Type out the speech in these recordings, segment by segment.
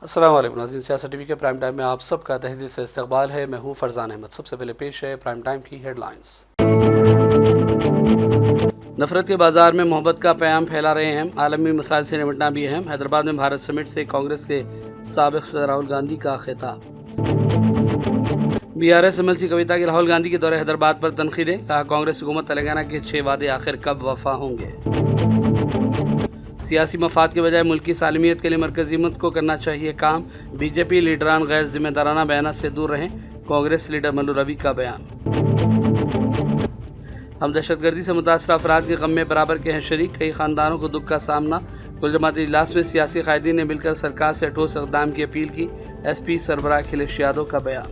अस्सलाम वालेकुम नाज़रीन, सियासत टीवी के प्राइम टाइम में आप सबका तहे दिल से इस्तकबाल है। मैं हूँ फरजान अहमद। सबसे पहले पेश है प्राइम टाइम की हेडलाइंस। नफरत के बाजार में मोहब्बत का पैगाम फैला रहे हैं, आलमी मसाइल से निपटना भी अहम। हैदराबाद में भारत समिट से कांग्रेस के साबिक सदर राहुल गांधी का खिताब। BRS MLC कविता की राहुल गांधी के दौरे हैदराबाद पर तनकीदें, कहा कांग्रेस हुकूमत तेलंगाना के 6 वादे आखिर कब वफा होंगे। सियासी मफाद के बजाय मुल्क की सालमियत के लिए मरकजी हिम्मत को करना चाहिए काम, BJP लीडरान गैर जिम्मेदाराना बयानात से दूर रहें, कांग्रेस लीडर मल्लू रवि का बयान। हम दहशतगर्दी से मुतासर अफराद के गम में बराबर के हैं शरीक, कई खानदानों को दुख का सामना। कुल जमाती इजलास में सियासी कायदीन ने मिलकर सरकार से ठोस इक़दाम की अपील की, SP सरबराह अखिलेश यादव का बयान।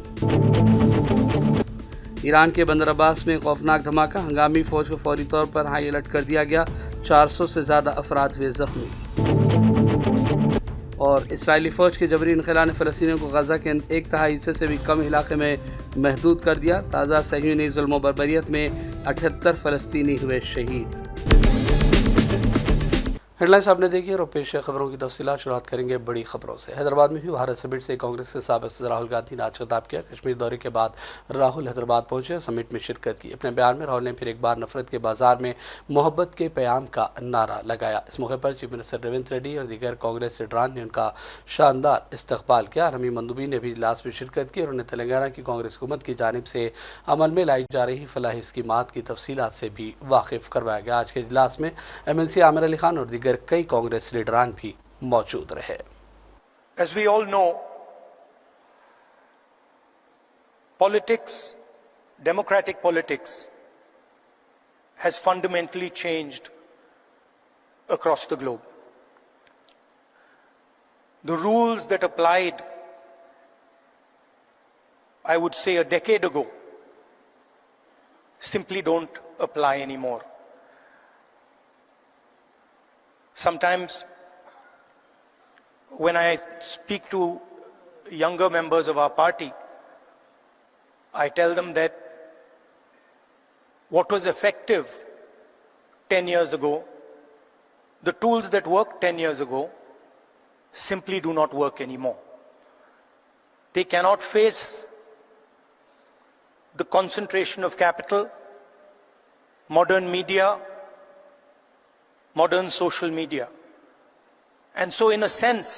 ईरान के बंदर अब्बास में खौफनाक धमाका, हंगामी फौज को फौरी तौर पर हाई अलर्ट कर दिया गया, 400 से ज़्यादा अफराद हुए ज़ख्मी। और इसराइली फ़ौज के जबरी इनखला ने फ़लस्तीनियों को गजा के 1/3 हिस्से से भी कम इलाके में महदूद कर दिया। ताज़ा सहीयूनी ज़ुल्म व बर्बरियत में 78 फ़लस्तीनी हुए शहीद। हेडलाइंस आपने देखी और पेश है खबरों की तफसीलात। शुरुआत करेंगे बड़ी खबरों से। हैदराबाद में हुई भारत समिट से कांग्रेस के साबिक सदर राहुल गांधी ने आज खिताब किया। कश्मीर दौरे के बाद राहुल हैदराबाद पहुंचे और समिट में शिरकत की। अपने बयान में राहुल ने फिर एक बार नफरत के बाजार में मोहब्बत के प्याम का नारा लगाया। इस मौके पर चीफ मिनिस्टर रेवंत रेड्डी और दीगर कांग्रेस लीडरान ने उनका शानदार इस्तकबाल किया। आर्मी मंदूबी ने भी इजलास में शिरकत की और उन्हें तेलंगाना की कांग्रेस हुकूमत की जानिब से अमल में लाई जा रही फलाही स्कीमात की तफसीलात से भी वाकिफ करवाया गया। आज के इजलास में MLC आमिर अली खान और दीगर कई कांग्रेस लीडरान भी मौजूद रहे। As we all know, politics, democratic politics, has fundamentally changed across the globe. The rules that applied, I would say, a decade ago, simply don't apply anymore. Sometimes when I speak to younger members of our party, I tell them that what was effective 10 years ago, the tools that worked 10 years ago, simply do not work anymore. They cannot face the concentration of capital, modern media, modern social media. And so in a sense,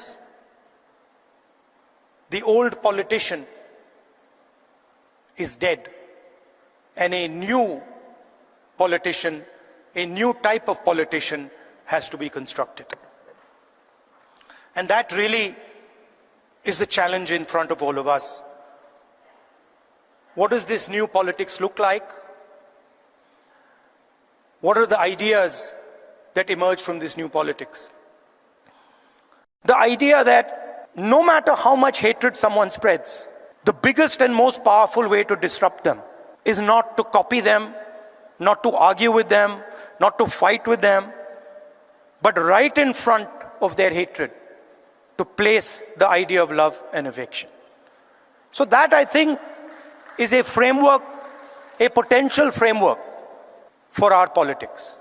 the old politician is dead and a new politician, a new type of politician has to be constructed. And that really is the challenge in front of all of us. What does this new politics look like? What are the ideas that emerge from this new politics? The idea that no matter how much hatred someone spreads, the biggest and most powerful way to disrupt them is not to copy them, not to argue with them, not to fight with them, but right in front of their hatred, to place the idea of love and affection. So that, I think, is a framework, a potential framework for our politics.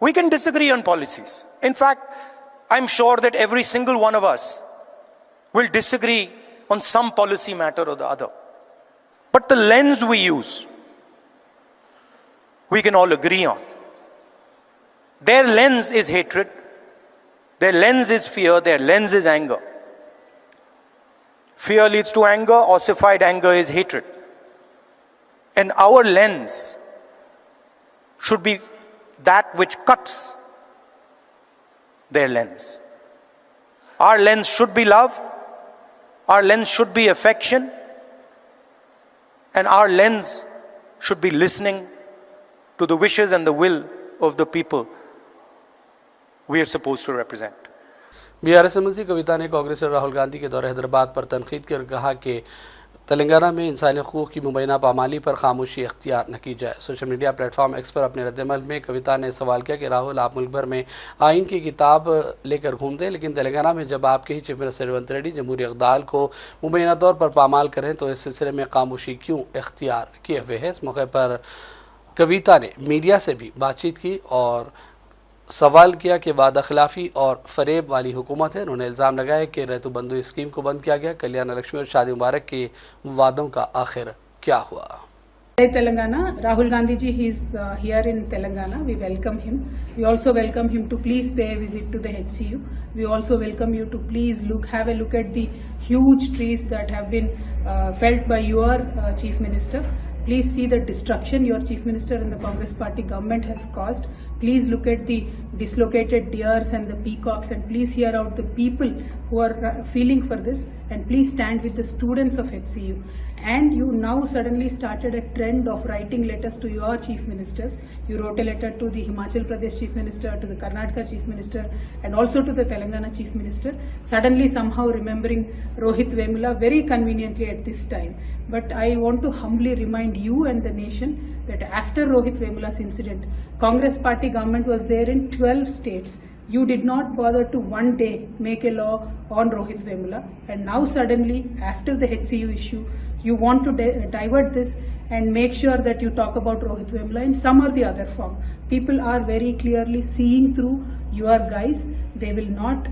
We can disagree on policies. In fact, I'm sure that every single one of us will disagree on some policy matter or the other. But the lens we use, we can all agree on. Their lens is hatred, their lens is fear, their lens is anger. Fear leads to anger, ossified anger is hatred. And our lens should be that which cuts their lens. Our lens should be love, our lens should be affection, and our lens should be listening to the wishes and the will of the people we are supposed to represent. BRS MLC कविता ने कांग्रेस और राहुल गांधी के दौरे हैदराबाद पर तनकीद कर कहा कि तेलंगाना में इंसानी हकूक़ की मुबैना पामाली पर खामोशी इख्तियार न की जाए। सोशल मीडिया प्लेटफॉर्म एक्स पर अपने रद्दमल में कविता ने सवाल किया कि राहुल, आप मुल्क भर में आइन की किताब लेकर घूमते हैं, लेकिन तेलंगाना में जब आपके ही चीफ मिनिस्टर रेवंत रेड्डी जमहूरी इक़दाल को मुबैना तौर पर पामाल करें तो इस सिलसिले में खामोशी क्यों इख्तियार किए हुए है। इस मौके पर कविता ने मीडिया से भी बातचीत की और सवाल किया कि वादा खिलाफी और फरेब वाली हुकूमत है। उन्होंने इल्ज़ाम लगाया कि रैतु बंधु स्कीम को बंद किया गया। कल्याण लक्ष्मी और शादी मुबारक के वादों का आखिर क्या हुआ? Telangana, Rahul Gandhi ji, he is here in Telangana. We welcome him. We also welcome him to please pay a visit to the HCU. We also welcome you to please have a look at the huge trees that have been felled by your Chief Minister. Please see the destruction your Chief Minister and the Congress Party government has caused. Please look at the dislocated deers and the peacocks, and please hear out the people who are feeling for this, and please stand with the students of HCU. And you now suddenly started a trend of writing letters to your Chief Ministers. You wrote a letter to the Himachal Pradesh Chief Minister, to the Karnataka Chief Minister, and also to the Telangana Chief Minister. Suddenly somehow remembering Rohit Vemula very conveniently at this time. But I want to humbly remind you and the nation that after Rohit Vemula's incident, Congress Party government was there in 12 states. You did not bother to one day make a law on Rohit Vemula, and now suddenly after the HCU issue, you want to divert this and make sure that you talk about Rohit Vemula in some or the other form. People are very clearly seeing through your guys. They will not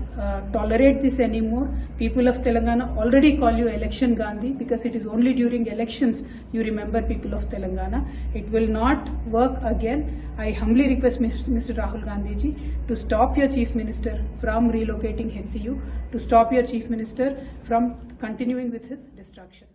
tolerate this anymore. People of Telangana already call you Election Gandhi because it is only during elections you remember people of Telangana. It will not work again. I humbly request Mr. Rahul Gandhi ji to stop your Chief Minister from relocating HCU, to stop your Chief Minister from continuing with his destruction.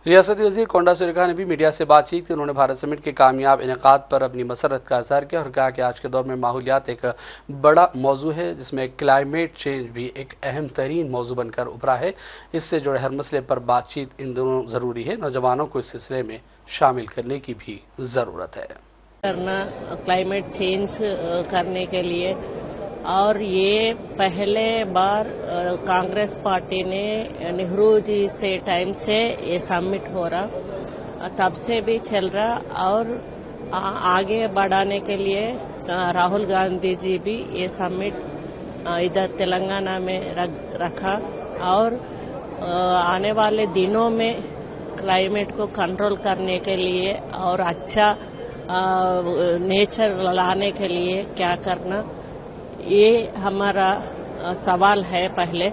रियासती वज़ीर कोंडा सुरेखा ने भी media से बातचीत की। उन्होंने Bharat summit के कामयाब इनेकाद पर अपनी मसरत का इज़हार किया और कहा कि आज के दौर में माहौलियात एक बड़ा मौजू है, जिसमें क्लाइमेट चेंज भी एक अहम तरीन मौजू बनकर उभरा है। इससे जुड़े हर मसले पर बातचीत इन दोनों ज़रूरी है। नौजवानों को इस सिलसिले में शामिल करने की भी ज़रूरत है। क्लाइमेट चेंज करने के लिए, और ये पहले बार कांग्रेस पार्टी ने नेहरू जी से टाइम से ये समिट हो रहा, तब से भी चल रहा, और आगे बढ़ाने के लिए राहुल गांधी जी भी ये समिट इधर तेलंगाना में रखा, और आने वाले दिनों में क्लाइमेट को कंट्रोल करने के लिए और अच्छा नेचर लाने के लिए क्या करना, ये हमारा सवाल है पहले,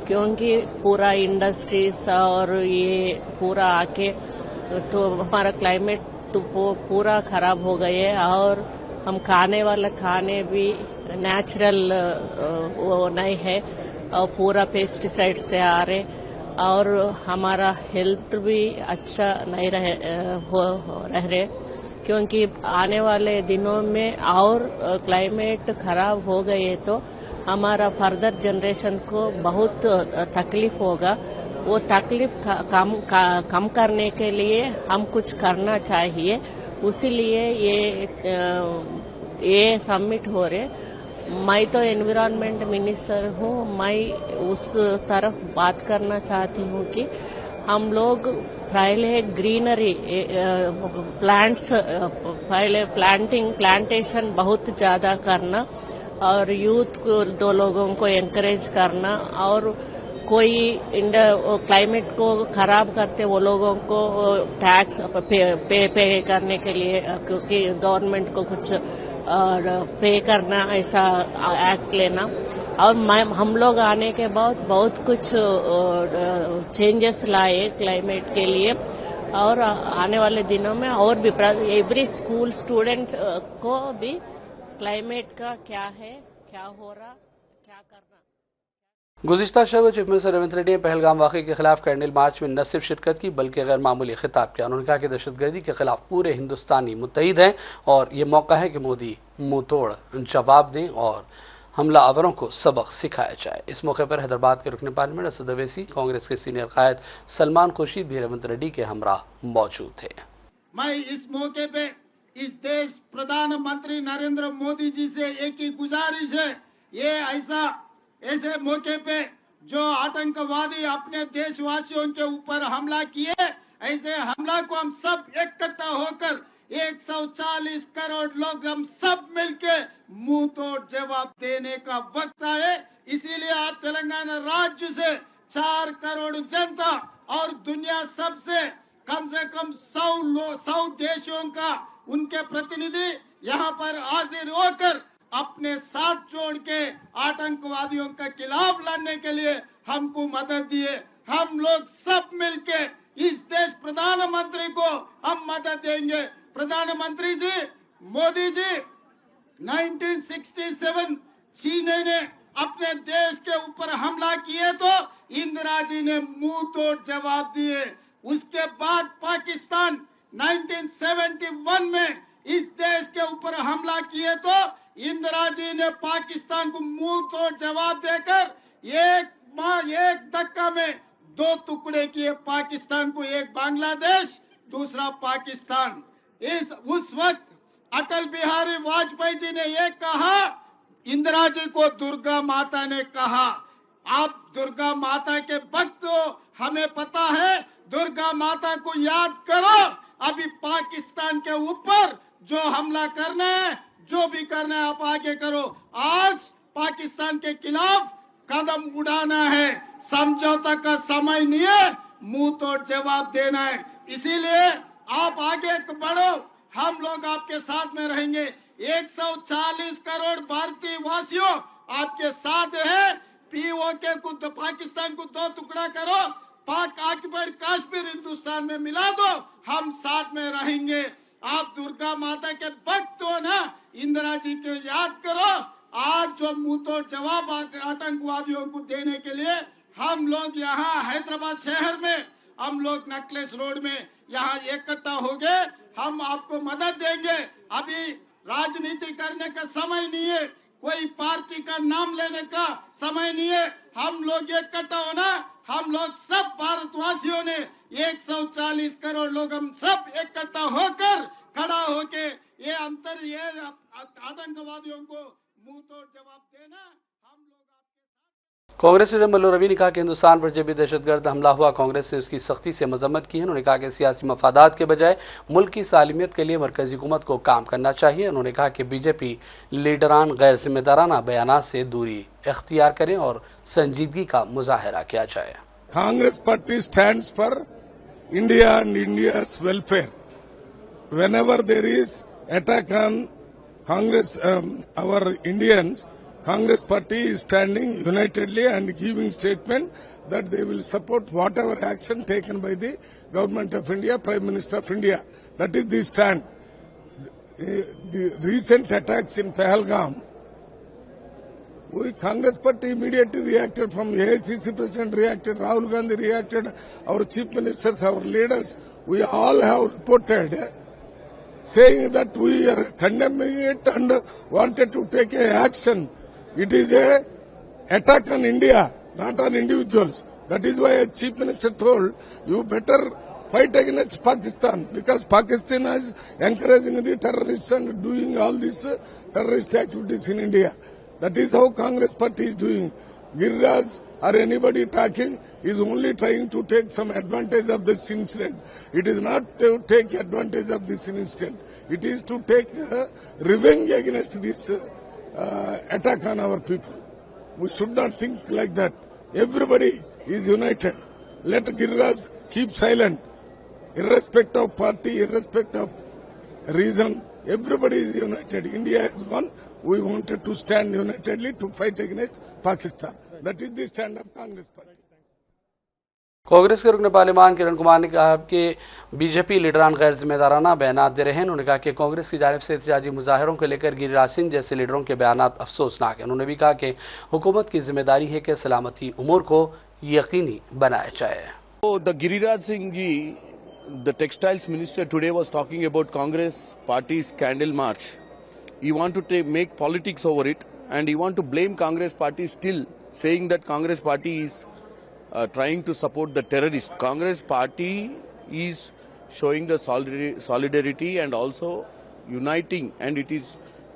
क्योंकि पूरा इंडस्ट्रीज और ये पूरा आके तो हमारा क्लाइमेट तो पूरा खराब हो गए, और हम खाने वाले खाने भी नेचुरल वो नहीं है, और पूरा पेस्टिसाइड से आ रहे, और हमारा हेल्थ भी अच्छा नहीं रह रहे, क्योंकि आने वाले दिनों में और क्लाइमेट खराब हो गए तो हमारा फर्दर जनरेशन को बहुत तकलीफ होगा। वो तकलीफ कम करने के लिए हम कुछ करना चाहिए, उसीलिए ये समिट हो रहे। मैं तो एनवायरनमेंट मिनिस्टर हूँ, मैं उस तरफ बात करना चाहती हूँ कि हम लोग पहले ग्रीनरी प्लांट्स, पहले प्लांटेशन बहुत ज्यादा करना, और यूथ को दो लोगों को एनकरेज करना, और कोई क्लाइमेट को खराब करते वो लोगों को टैक्स पे करने के लिए, क्योंकि गवर्नमेंट को कुछ पे करना, ऐसा एक्ट लेना। और हम लोग आने के बाद बहुत कुछ चेंजेस लाए क्लाइमेट के लिए, और आने वाले दिनों में और भी एवरी स्कूल स्टूडेंट को भी क्लाइमेट का क्या है, क्या हो रहा, क्या करना। गुज़िश्ता शब चीफ मिनिस्टर रेवंत रेड्डी ने पहलगाम वाक़े के खिलाफ कैंडल मार्च में न सिर्फ शिरकत की बल्कि गैर मामूली खिताब किया। उन्होंने कहा कि दहशतगर्दी के खिलाफ पूरे हिंदुस्तानी मुत्तहिद हैं और ये मौका है कि मोदी मुंह तोड़ जवाब दें और हमला आवरों को सबक सिखाया जाए। इस मौके पर हैदराबाद के रुकन पार्लियामेंट असद अवैसी, कांग्रेस के सीनियर कायद सलमान खुर्शीद भी रेवंत रेड्डी के हमरा मौजूद थे। मैं इस मौके पे इस देश प्रधानमंत्री नरेंद्र मोदी जी से एक ही गुजारिश है, ये ऐसे मौके पे जो आतंकवादी अपने देशवासियों के ऊपर हमला किए, ऐसे हमला को हम सब इकट्ठा होकर 140 करोड़ लोग हम सब मिलके मुंह तोड़ जवाब देने का वक्त आए। इसीलिए आज तेलंगाना राज्य से 4 करोड़ जनता और दुनिया सबसे कम 100 देशों का उनके प्रतिनिधि यहाँ पर हाजिर होकर अपने साथ जोड़ के आतंकवादियों के खिलाफ लड़ने के लिए हमको मदद दिए। हम लोग सब मिलके इस देश प्रधानमंत्री को हम मदद देंगे। प्रधानमंत्री जी, मोदी जी, 1967 चीन ने अपने देश के ऊपर हमला किए तो इंदिरा जी ने मुंह तोड़ जवाब दिए। उसके बाद पाकिस्तान 1971 में इस देश के ऊपर हमला किए तो इंदिरा जी ने पाकिस्तान को मुंह तोड़ जवाब देकर एक धक्का में दो टुकड़े किए पाकिस्तान को, एक बांग्लादेश, दूसरा पाकिस्तान। उस वक्त अटल बिहारी वाजपेयी जी ने ये कहा, इंदिरा जी को दुर्गा माता ने कहा, आप दुर्गा माता के भक्त हो, हमें पता है, दुर्गा माता को याद करो। अभी पाकिस्तान के ऊपर जो हमला करना है, जो भी करना है आप आगे करो। आज पाकिस्तान के खिलाफ कदम उड़ाना है, समझौता का समय नहीं है, मुंह तोड़ जवाब देना है। इसीलिए आप आगे बढ़ो, हम लोग आपके साथ में रहेंगे। 140 करोड़ भारतीय वासियों आपके साथ है। पीओके को पाकिस्तान को दो टुकड़ा करो, पाक ऑक्युपाइड कश्मीर हिंदुस्तान में मिला दो, हम साथ में रहेंगे। आप दुर्गा माता के भक्त हो ना, इंदिरा जी को याद करो। आज जो मुंह तोड़ जवाब आतंकवादियों को देने के लिए हम लोग यहाँ हैदराबाद शहर में, हम लोग नेकलेस रोड में यहाँ इकट्ठा हो गए। हम आपको मदद देंगे। अभी राजनीति करने का समय नहीं है, कोई पार्टी का नाम लेने का समय नहीं है। हम लोग इकट्ठा होना, हम लोग सब भारतवासियों ने 140 करोड़ लोग हम सब इकट्ठा होकर खड़ा होके ये आतंकवादियों को मुंह तोड़ जवाब देना। हम लोग कांग्रेस लीडर मल्लू रवि ने कहा कि हिंदुस्तान पर जब भी दहशतगर्द हमला हुआ, कांग्रेस ने उसकी सख्ती से मजम्मत की है। उन्होंने कहा कि सियासी मफादात के बजाय मुल्क की सालिमियत के लिए मरकजी हुकूमत को काम करना चाहिए। उन्होंने कहा कि बीजेपी लीडरान गैर जिम्मेदाराना बयानात से दूरी इख्तियार करें और संजीदगी का मुजाहरा किया जाए। Congress party stands for India and India's welfare. Whenever there is attack on Congress, our Indians, Congress party is standing unitedly and giving statement that they will support whatever action taken by the government of India, Prime Minister of India. That is the stand. The recent attacks in Pahalgam, we Congress party immediately reacted, from AICC President reacted, Rahul Gandhi reacted, our chief ministers, our leaders, we all have reported saying that we are condemning it and wanted to take a action. It is a attack on India, not on individuals. That is why a chief minister told, you better fight against Pakistan, because Pakistan is encouraging the terrorists and doing all these terrorist activities in India. That is how Congress party is doing. Giriraj or anybody talking is only trying to take some advantage of this incident. It is not to take advantage of this incident. It is to take revenge against this attack on our people. We should not think like that. Everybody is united. Let Giriraj keep silent. Irrespective of party, irrespective of reason, everybody is united. India is one. We wanted to stand unitedly to fight against Pakistan. That is the stand of Congress party. Congress के रुकन parliament Kiran Kumar ने कहा कि BJP लीडरान गैर जिम्मेदाराना बयान दे रहे हैं। उन्होंने कहा कि कांग्रेस की जानिब से एहतजाजी मुजाहरों को लेकर गिरिराज सिंह जैसे लीडरों के बयान अफसोसनाक हैं। उन्होंने भी कहा कि हुकूमत की जिम्मेदारी है कि सलामती उमूर को यकीनी बनाया जाए। The Giriraj Singh ji, the textiles minister, today was talking about Congress party's scandal march. He want to make politics over it, and he want to blame Congress party, still saying that Congress party is trying to support the terrorists. Congress party is showing the solidarity and also uniting, and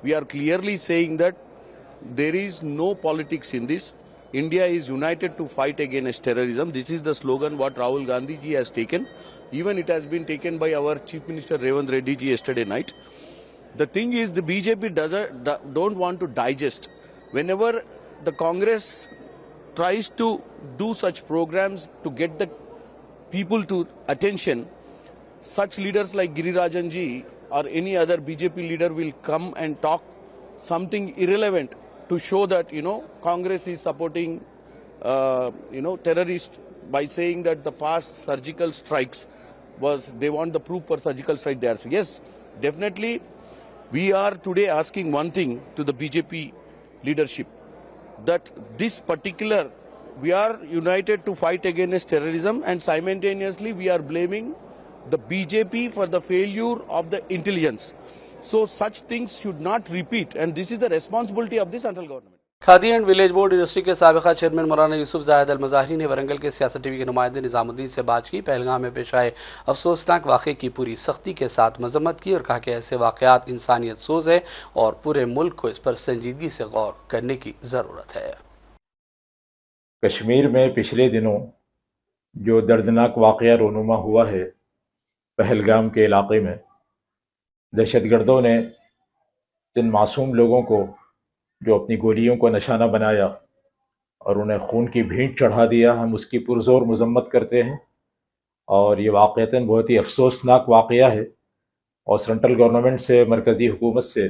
we are clearly saying that there is no politics in this. India is united to fight against terrorism. This is the slogan what Rahul Gandhi ji has taken. Even it has been taken by our Chief Minister Revanth Reddy ji yesterday night. The thing is, the BJP don't want to digest. Whenever the Congress tries to do such programs to get the people to attention, such leaders like Girirajan ji or any other BJP leader will come and talk something irrelevant to show that, Congress is supporting, terrorists by saying that the past surgical strikes they want the proof for surgical strike there. So yes, definitely we are today asking one thing to the BJP leadership, that this particular, we are united to fight against terrorism, and simultaneously we are blaming the BJP for the failure of the intelligence. So such things should not repeat, and this is the responsibility of the central government. Khadi and village board university के साबिका chairman मौलाना यूसुफ जाहिद अल मज़ाहरी ने वरंगल के सियासत TV के नुमाइंदे निज़ामुद्दीन से बात की। पहलगाम में पेश आए अफसोसनाक वाक़े की पूरी सख्ती के साथ मजम्मत की और कहा कि ऐसे वाक़यात इंसानियत सोज है और पूरे मुल्क को इस पर संजीदगी से गौर करने की ज़रूरत है। कश्मीर में पिछले दिनों जो दर्दनाक वाक़या रोनुमा हुआ है पहलगाम के इलाके में, दहशतगर्दों ने जिन मासूम लोगों को जो अपनी गोलियों को निशाना बनाया और उन्हें खून की भेंट चढ़ा दिया, हम उसकी पुरज़ोर मजम्मत करते हैं और ये वाक़यतन बहुत ही अफसोसनाक वाक़या है। और सेंट्रल गवर्नमेंट से, मरकज़ी हुकूमत से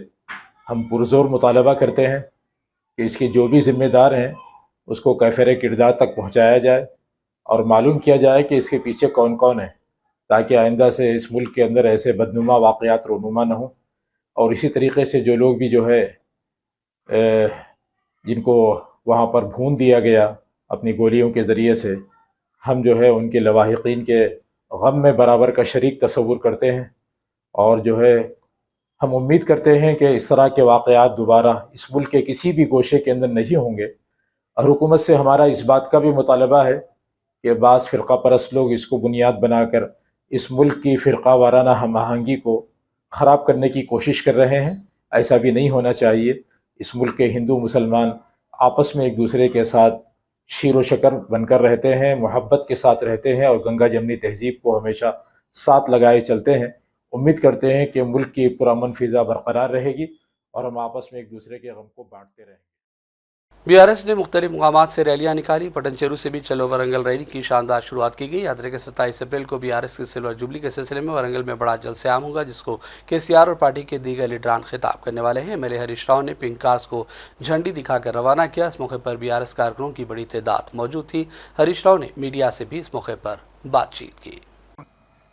हम पुरज़ोर मुतालबा करते हैं कि इसके जो भी ज़िम्मेदार हैं उसको कैफ़रे किरदार तक पहुँचाया जाए और मालूम किया जाए कि इसके पीछे कौन कौन है, ताकि आइंदा से इस मुल्क के अंदर ऐसे बदनुमा वाक़यात रोनुमा न हों। और इसी तरीके से जो लोग भी जो है जिनको वहाँ पर भून दिया गया अपनी गोलियों के ज़रिए से, हम जो है उनके लवाहिकीन के गम में बराबर का शरीक तस्वुर करते हैं और जो है हम उम्मीद करते हैं कि इस तरह के वाक़यात दोबारा इस मुल्क के किसी भी गोशे के अंदर नहीं होंगे। और हुकूमत से हमारा इस बात का भी मुतालबा है कि बाज़ फ़िरक़ा परस्त लोग इसको बुनियाद बनाकर इस मुल्क की फ़िरक़ा वाराना हम आहंगी को ख़राब करने की कोशिश कर रहे हैं। ऐसा भी नहीं होना चाहिए। इस मुल्क के हिंदू मुसलमान आपस में एक दूसरे के साथ शीर व शकर बनकर रहते हैं, मोहब्बत के साथ रहते हैं और गंगा जमनी तहज़ीब को हमेशा साथ लगाए चलते हैं। उम्मीद करते हैं कि मुल्क की पुरअमन फ़िज़ा बरकरार रहेगी और हम आपस में एक दूसरे के गम को बांटते रहेंगे। बीआरएस ने मुख्तलिफ मकामात से रैलियाँ निकाली। पटनचेरू से भी चलो वरंगल रैली की शानदार शुरुआत की गई। यात्रा के 27 अप्रैल को बीआरएस की सिल्वर जुबली के सिलसिले में वरंगल में बड़ा जलसे-आम होगा, जिसको केसीआर और पार्टी के दीगर लीडरान खिताब करने वाले हैं। एमएलए हरीश राव ने पिंक कार्स को झंडी दिखाकर रवाना किया। इस मौके पर बीआरएस कारकुनों की बड़ी तादाद मौजूद थी। हरीश राव ने मीडिया से भी इस मौके पर बातचीत की।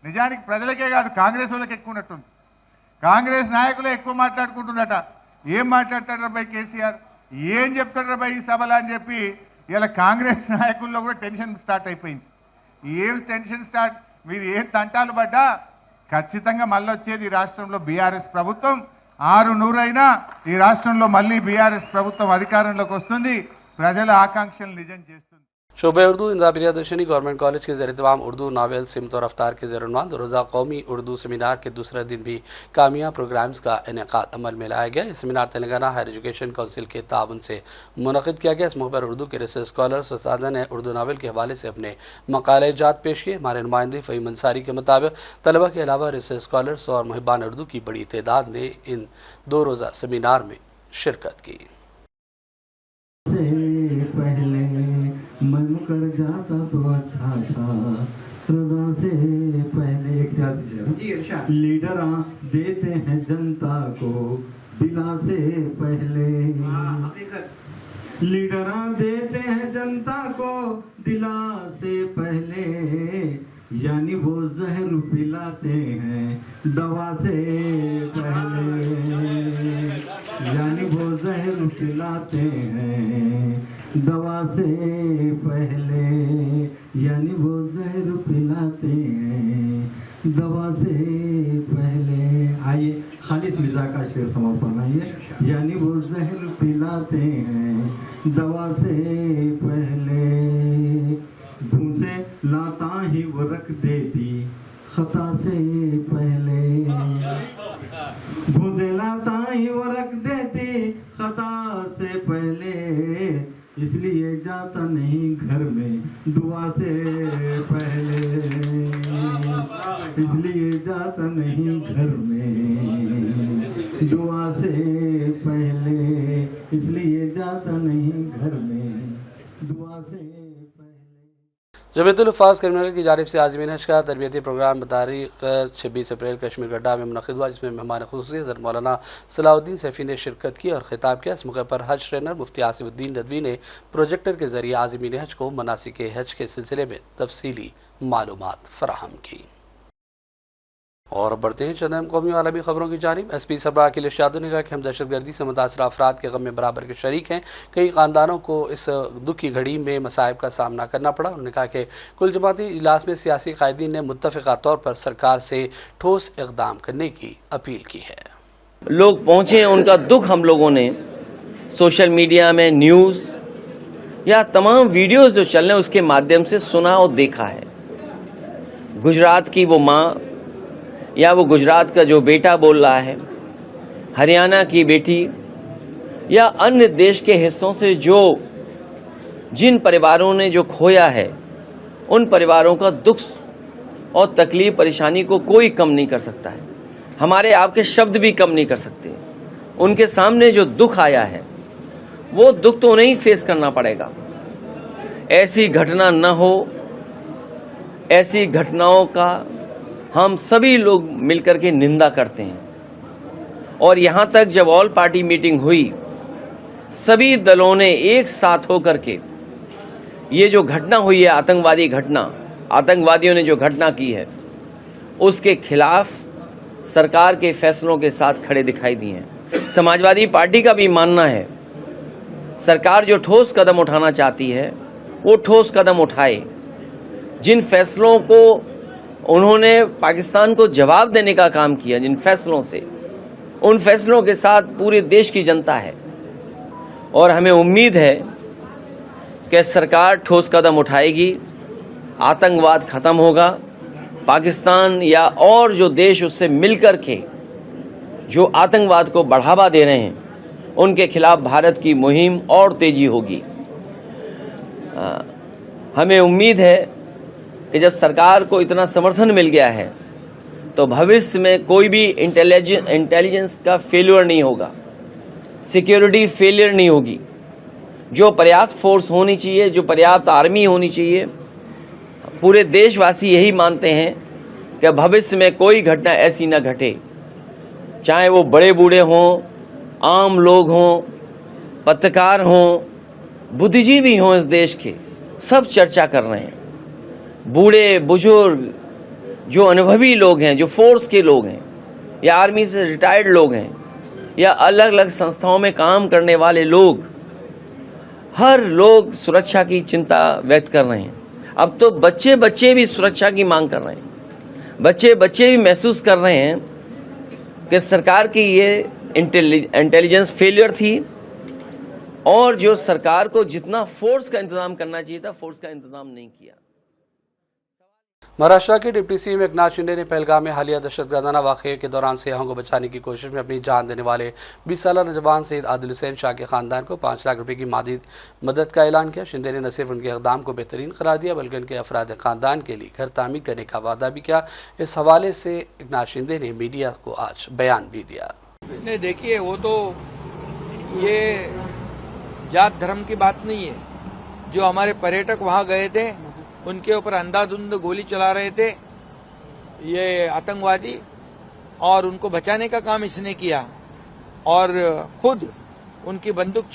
నిజానికి ప్రజలకే కాదు కాంగ్రెస్ వాళ్ళకి ఎక్కువ ఉన్నట్టుంది. కాంగ్రెస్ నాయకులే ఎక్కువ మాట్లాడుకుంటున్నట. ఏం మాట్లాడతాడు బై కేసీఆర్, ఏం చెప్తాడు బై ఈ సభలు అని చెప్పి ఇలా కాంగ్రెస్ నాయకుల్లో కూడా టెన్షన్ స్టార్ట్ అయిపోయింది. ఏం టెన్షన్ స్టార్ట్, మీరు ఏం తంటాలు పడ్డా ఖచ్చితంగా మళ్ళీ వచ్చేది ఈ రాష్ట్రంలో బీఆర్ఎస్ ప్రభుత్వం. 600 అయినా ఈ రాష్ట్రంలో మళ్ళీ బీఆర్ఎస్ ప్రభుత్వం అధికారంలోకి వస్తుంది. ప్రజల ఆకాంక్షలు నిజం చేస్తుంది. शोबे उर्दू इंदिरा दर्शनी गवर्नमेंट कॉलेज के ज़ेर-ए-तमाम उर्दू नावल सिमत और रफ्तार के ज़ेर-ए-उन्वान 2 रोज़ा कौमी उर्दू सेमिनार के दूसरे दिन भी कामयाब प्रोग्राम्स का इनेकाद अमल में लाया गया। ये seminar Telangana higher education council के ताउन से मुनक़िद किया गया। इस मौके पर उर्दू के रिसर्च स्कॉलर्स उस्ताद ने उर्दू नावल के हवाले से अपने मकाले जात पेश किए। हमारे नुमाइंदे फ़हीम अंसारी के मुताबिक तलबा के अलावा रिसर्च स्कॉलर्स और मुहिबान उर्दू की बड़ी तादाद ने इन 2 रोज़ा सेमिनार में शिरकत की। मन कर जाता तो अच्छा था, रज़ा से पहले। एक सियासी लीडर देते हैं जनता को दिला से पहले, लीडर देते हैं जनता को दिला से पहले, यानी वो जहर पिलाते हैं दवा से पहले, यानी वो जहर पिलाते हैं दवा से पहले, यानी वो जहर पिलाते हैं दवा से पहले। आइए खालिस मिर्जा का शेर समाप्त फरमाइए। यानी वो जहर पिलाते हैं दवा से पहले, भूसे लाता ही वो रख देती खता से पहले, भूसे लाता ही वो रख देती खता से पहले, इसलिए जाता नहीं घर में दुआ से पहले, इसलिए जाता नहीं घर में दुआ से पहले, इसलिए जाता नहीं घर में दुआ से पहले। जमीयतुल हुफ़ाज़ क्रिमिनल की जानिब से आज़मीन हज का तरबियती प्रोग्राम तारीख 26 अप्रैल कश्मीर गड्ढा में मुनक़िद हुआ, जिसमें मेहमान खुसूसी हज़रत मौलाना सलाहुद्दीन सैफ़ी ने शिरकत की और ख़िताब किया। इस मौके पर हज ट्रेनर मुफ्ती आसिफुद्दीन नदवी ने प्रोजेक्टर के ज़रिए आज़मीन हज को मनासिक हज के सिलसिले में तफसीली मालूमात फ़राहम की। और बढ़ते हैं चंद कौमी आलमी खबरों की जानिब। SP सबा अकील इरशाद ने कहा कि हम दहशतगर्दी से मुतासर अफराद के गम में बराबर के शरीक हैं। कई ख़ानदानों को इस दुख की घड़ी में मसाइब का सामना करना पड़ा। उन्होंने कहा कि कुल जमाती इजलास में सियासी कायदीन ने मुत्तफ़िक़ा तौर पर सरकार से ठोस इक़दाम करने की अपील की है। लोग पहुँचे, उनका दुख हम लोगों ने सोशल मीडिया में, न्यूज़ या तमाम वीडियोज़ जो चल रहे हैं उसके माध्यम से सुना और देखा है। गुजरात की वो माँ या वो गुजरात का जो बेटा बोल रहा है, हरियाणा की बेटी या अन्य देश के हिस्सों से जिन परिवारों ने जो खोया है, उन परिवारों का दुख और तकलीफ परेशानी को कोई कम नहीं कर सकता है। हमारे आपके शब्द भी कम नहीं कर सकते। उनके सामने जो दुख आया है वो दुख तो उन्हें ही फेस करना पड़ेगा। ऐसी घटना न हो, ऐसी घटनाओं का हम सभी लोग मिलकर के निंदा करते हैं। और यहाँ तक जब ऑल पार्टी मीटिंग हुई, सभी दलों ने एक साथ होकर के ये जो घटना हुई है, आतंकवादी घटना, आतंकवादियों ने जो घटना की है, उसके खिलाफ सरकार के फैसलों के साथ खड़े दिखाई दिए हैं। समाजवादी पार्टी का भी मानना है सरकार जो ठोस कदम उठाना चाहती है वो ठोस कदम उठाए। जिन फैसलों को उन्होंने पाकिस्तान को जवाब देने का काम किया, जिन फैसलों से, उन फैसलों के साथ पूरे देश की जनता है और हमें उम्मीद है कि सरकार ठोस कदम उठाएगी, आतंकवाद ख़त्म होगा। पाकिस्तान या और जो देश उससे मिलकर के जो आतंकवाद को बढ़ावा दे रहे हैं, उनके खिलाफ भारत की मुहिम और तेजी होगी। हमें उम्मीद है कि जब सरकार को इतना समर्थन मिल गया है तो भविष्य में कोई भी इंटेलिजेंस का फेल्योर नहीं होगा, सिक्योरिटी फेलियर नहीं होगी। जो पर्याप्त फोर्स होनी चाहिए, जो पर्याप्त आर्मी होनी चाहिए, पूरे देशवासी यही मानते हैं कि भविष्य में कोई घटना ऐसी न घटे, चाहे वो बड़े बूढ़े हों, आम लोग हों, पत्रकार हों, बुद्धिजीवी हों, इस देश के सब चर्चा कर रहे हैं। बूढ़े बुजुर्ग, जो अनुभवी लोग हैं, जो फोर्स के लोग हैं या आर्मी से रिटायर्ड लोग हैं या अलग अलग संस्थाओं में काम करने वाले लोग, हर लोग सुरक्षा की चिंता व्यक्त कर रहे हैं। अब तो बच्चे भी सुरक्षा की मांग कर रहे हैं। बच्चे भी महसूस कर रहे हैं कि सरकार की ये इंटेलिजेंस फेलियर थी और जो सरकार को जितना फोर्स का इंतजाम करना चाहिए था, फोर्स का इंतजाम नहीं किया। महाराष्ट्र के डिप्टी सीएम एकनाथ शिंदे ने पहलगाम में हालिया दहशतगर्दाना वाक़े के दौरान सियाहों को बचाने की कोशिश में अपनी जान देने वाले 20 साला नौजवान सईद आदिल हुसैन शाह के ख़ानदान को 5 लाख रुपए की मादी मदद का ऐलान किया। शिंदे ने न सिर्फ उनके इक़दाम को बेहतरीन करार दिया बल्कि उनके अफराद ख़ानदान के लिए घर तामीर करने का वादा भी किया। इस हवाले से एकनाथ शिंदे ने मीडिया को आज बयान भी दिया। नहीं, देखिए, वो तो ये जात धर्म की बात नहीं है। जो हमारे पर्यटक वहाँ गए थे उनके ऊपर अंधाधुंध गोली चला रहे थे ये आतंकवादी, और उनको बचाने का काम इसने किया और खुद उनकी बंदूक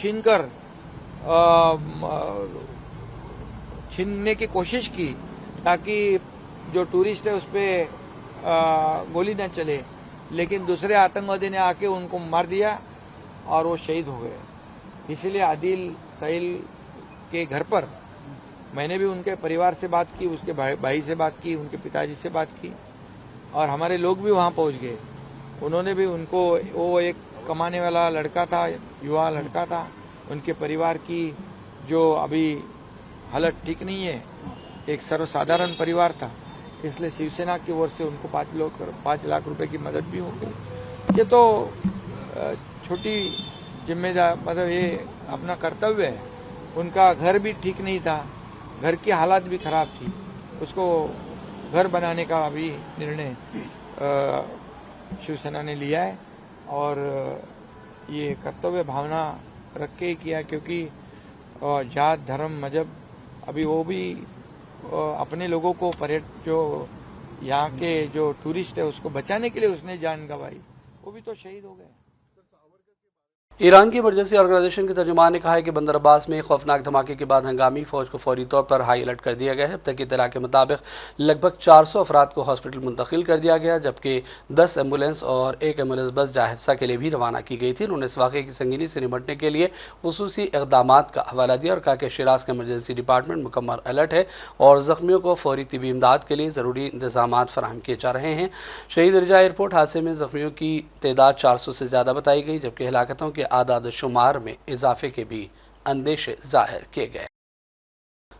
छीनने की कोशिश की ताकि जो टूरिस्ट है उस पर गोली न चले, लेकिन दूसरे आतंकवादी ने आके उनको मार दिया और वो शहीद हो गए। इसलिए आदिल सईद के घर पर मैंने भी उनके परिवार से बात की, उसके भाई से बात की, उनके पिताजी से बात की और हमारे लोग भी वहाँ पहुँच गए। उन्होंने भी उनको, वो एक कमाने वाला लड़का था, युवा लड़का था, उनके परिवार की जो अभी हालत ठीक नहीं है, एक सर्वसाधारण परिवार था, इसलिए शिवसेना की ओर से उनको 5 लाख रुपए की मदद भी हो गई। ये तो छोटी जिम्मेदार, मतलब ये अपना कर्तव्य है। उनका घर भी ठीक नहीं था, घर की हालात भी खराब थी, उसको घर बनाने का अभी निर्णय शिवसेना ने लिया है और ये कर्तव्य भावना रख के ही किया, क्योंकि जात धर्म मजहब अभी वो भी अपने लोगों को जो यहाँ के जो टूरिस्ट है उसको बचाने के लिए उसने जान गंवाई, वो भी तो शहीद हो गए। ईरान की इमरजेंसी ऑर्गेनाइजेशन के तर्जुमान ने कहा है कि बंदर अब्बास में खौफनाक धमाके के बाद हंगामी फौज को फौरी तौर पर हाई अलर्ट कर दिया गया है। अब तक की इत्तला के मुताबिक लगभग 400 अफराद को हॉस्पिटल मुंतकिल कर दिया गया, जबकि 10 एम्बुलेंस और 1 एम्बुलेंस बस जाहिदसा के लिए भी रवाना की गई थी। उन्होंने इस वाक़े की संगीनी से निपटने के लिए खुसूसी इक़दाम का हवाला दिया और कहा कि शिराज का इमरजेंसी डिपार्टमेंट मुकम्मल अलर्ट है और ज़ख्मियों को फौरी तिबी इमदाद के लिए ज़रूरी इंतजाम फराहम किए जा रहे हैं। शहीद रजा एयरपोर्ट हादसे में ज़ख्मियों की तादाद 400 से ज़्यादा बताई गई, जबकि हलाकतों के आदाद शुमार में इजाफे के भी अंदेशे जाहिर किए गए।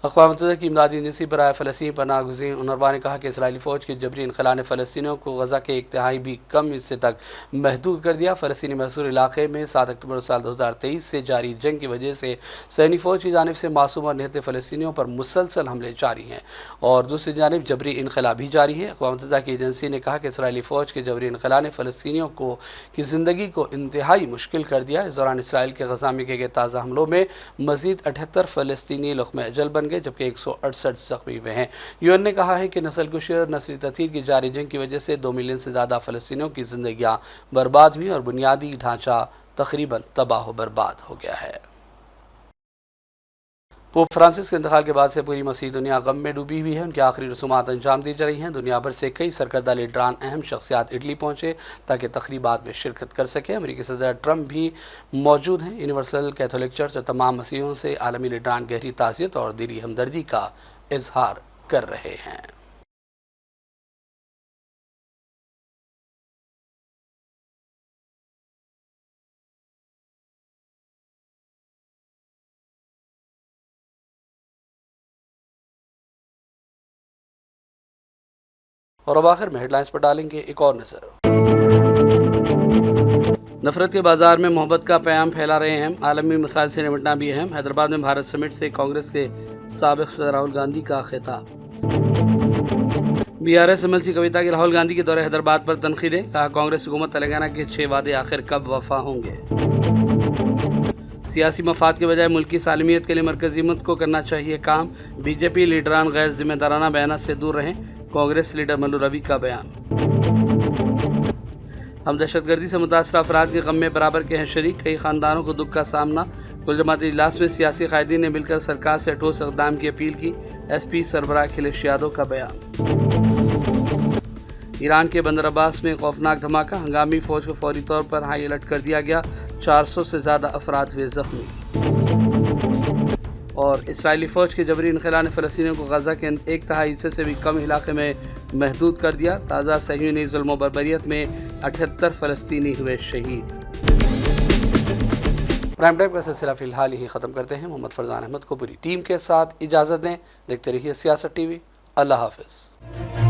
अक़वाम मुत्तहिदा की इमदादी एजेंसी बराए फ़लस्तीन पनाह गुज़ीर UNRWA ने कहा कि इसराइली फ़ौज की जबरी इनख़ला ने फ़लस्तीनियों को गज़ा के एक तिहाई भी कम हिस्से तक महदूद कर दिया। फ़लस्तीनी महसूर इलाक़े में 7 अक्टूबर साल 2023 से जारी जंग की वजह से सैनी फ़ौज की जानिब से मासूम और निहत्ते फ़लस्तीनियों पर मुसलसल हमले जारी हैं और दूसरी जानिब जबरी इनख़ला भी जारी है। अक़वाम मुत्तहिदा की एजेंसी ने कहा कि इसराइली फ़ौज के जबरी इनख़ला ने फ़लस्तीनियों की ज़िंदगी को इंतहाई मुश्किल कर दिया। इस दौरान इसराइल के गज़ा में किए गए ताज़ा हमलों में मज़ीद 78 फ़लस्तीनी लुक़्मे अजल बन गए, जबकि 168 ज़ख्मी हुए हैं। UN ने कहा है कि नस्ल कुशी और नस्ली ततीर की जारी जंग की वजह से 2 मिलियन से ज़्यादा फ़लस्तीनियों की ज़िंदगियाँ बर्बाद हुई और बुनियादी ढांचा तकरीबन तबाह बर्बाद हो गया है। पोप फ्रांसिस के इंतकाल के बाद से पूरी मसीह दुनिया गम में डूबी हुई है। उनकी आखिरी रसूमात अंजाम दी जा रही हैं। दुनिया भर से कई सरकर्दा लीडरान अहम शख्सियात इटली पहुँचे ताकि तकरीबात में शिरकत कर सकें। अमेरिकी सदर ट्रंप भी मौजूद हैं। यूनिवर्सल कैथोलिक चर्च और तमाम मसीहों से आलमी लीडरान गहरी ताज़ियत और दिली हमदर्दी का इजहार कर रहे हैं। और अब आखिर में हेडलाइंस पर डालेंगे एक और नज़र। नफरत के बाजार में मोहब्बत का पैगाम फैला रहे हैं, आलमी मसाइल से निपटना भी अहम। हैदराबाद में भारत समिट से कांग्रेस के साबिक़ सदर राहुल गांधी का खिताब। BRS MLC कविता की राहुल गांधी के दौरे हैदराबाद पर तनकीदें, कहा कांग्रेस हुकूमत तेलंगाना के 6 वादे आखिर कब वफा होंगे। सियासी मफाद के बजाय मुल्की सालमियत के लिए मरकजी हुकूमत को करना चाहिए काम, BJP लीडरान गैर जिम्मेदाराना बयान से दूर रहें, कांग्रेस लीडर मल्लू रवि का बयान। हम दहशतगर्दी से मुतासर अफराद के गम में बराबर के हैं शरीक, कई खानदानों को दुख का सामना। कुल जमाती इजलास में सियासी कायदीन ने मिलकर सरकार से ठोस इक़दाम की अपील की, SP सरबराह अखिलेश यादव का बयान। ईरान के बंदर अब्बास में खौफनाक धमाका, हंगामी फौज को फौरी तौर पर हाई अलर्ट कर दिया गया, 400 से ज़्यादा अफराद हुए ज़ख्मी। और इसराइली फ़ौज के जबरी इनख़ला ने फ़लस्तीनियों को गज़ा के 1/3 हिस्से से भी कम इलाके में महदूद कर दिया। ताज़ा सहीयूनी ज़ुल्म व बर्बरियत में 78 फ़लस्तीनी हुए शहीद। प्राइम टाइम का सिलसिला फ़िलहाल ही ख़त्म करते हैं। मोहम्मद फरजान अहमद को पूरी टीम के साथ इजाज़त दें। देखते रहिए सियासत TV। अल्लाह हाफ़िज़।